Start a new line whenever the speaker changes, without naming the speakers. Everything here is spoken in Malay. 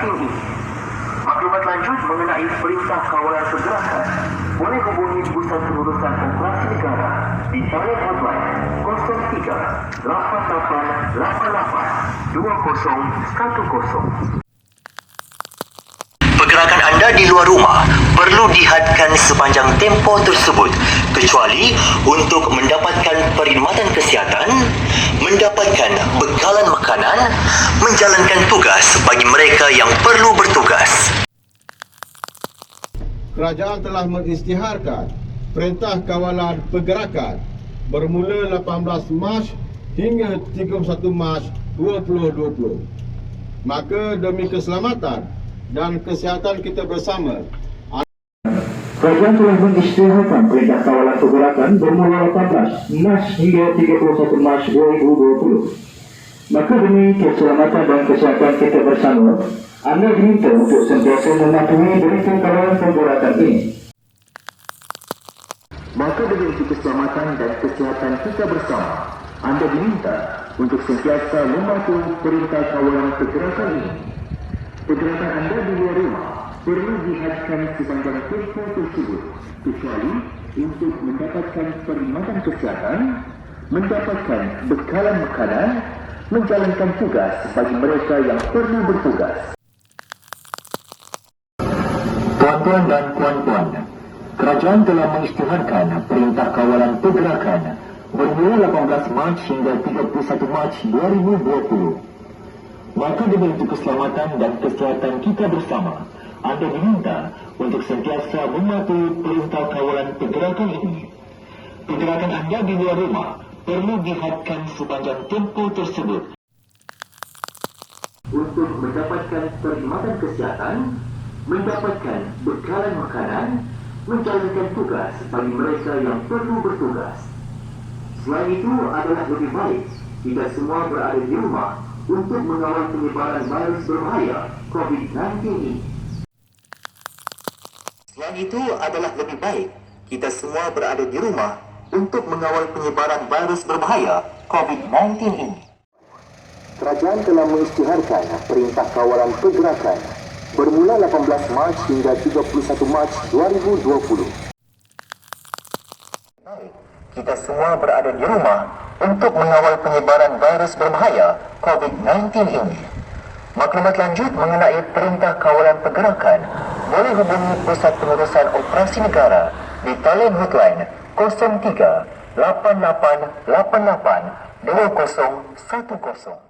ini. Maklumat lanjut mengenai perintah kawalan pergerakan boleh hubungi Pusat Pengurusan Operasi Negara di talian hotline 03 8888 2010. Pergerakan anda di luar rumah perlu dihadkan sepanjang tempoh tersebut kecuali untuk mendapatkan perkhidmatan kesihatan, mendapatkan bekalan makanan, menjalankan tugas bagi mereka yang perlu bertugas.
Kerajaan telah mengisytiharkan Perintah Kawalan Pergerakan bermula 18 Mac hingga 31 Mac 2020. Maka demi keselamatan dan kesihatan kita bersama,
kerajaan telah mengisytiharkan Perintah Kawalan Pergerakan bermula 18 Mac hingga 31 Mac 2020. Maka demi keselamatan dan kesihatan kita bersama, anda diminta untuk sentiasa mematuhi Perintah Kawalan Pergerakan ini. Maka demi keselamatan dan kesihatan kita bersama, anda diminta untuk sentiasa mematuhi Perintah Kawalan Pergerakan ini. Pergerakan anda di luar rumah perlu dihadkan sepanjang tempoh tersebut kecuali untuk mendapatkan perkhidmatan kesihatan, mendapatkan bekalan makanan, menjalankan tugas bagi mereka yang perlu bertugas. Tuan-tuan dan puan-puan, kerajaan telah mengisytiharkan Perintah Kawalan Pergerakan bermula 18 Mac hingga 31 Mac 2020. Maka demi keselamatan dan kesihatan kita bersama, anda diminta untuk sentiasa mematuhi Perintah Kawalan Pergerakan ini. Pergerakan anda di luar rumah perlu dihadkan sepanjang tempoh tersebut untuk mendapatkan perkhidmatan kesihatan, mendapatkan bekalan makanan, menjalankan tugas bagi mereka yang perlu bertugas. Selain itu adalah lebih baik kita semua berada di rumah untuk mengawal penyebaran virus berbahaya COVID-19 ini. Selain itu adalah lebih baik kita semua berada di rumah untuk mengawal penyebaran virus berbahaya COVID-19 ini. Kerajaan telah mengisytiharkan Perintah Kawalan Pergerakan bermula 18 Mac hingga 31 Mac 2020. Kita semua berada di rumah untuk mengawal penyebaran virus berbahaya COVID-19 ini. Maklumat lanjut mengenai Perintah Kawalan Pergerakan boleh hubungi Pusat Pengurusan Operasi Negara di talian hotline 03 8888 2010.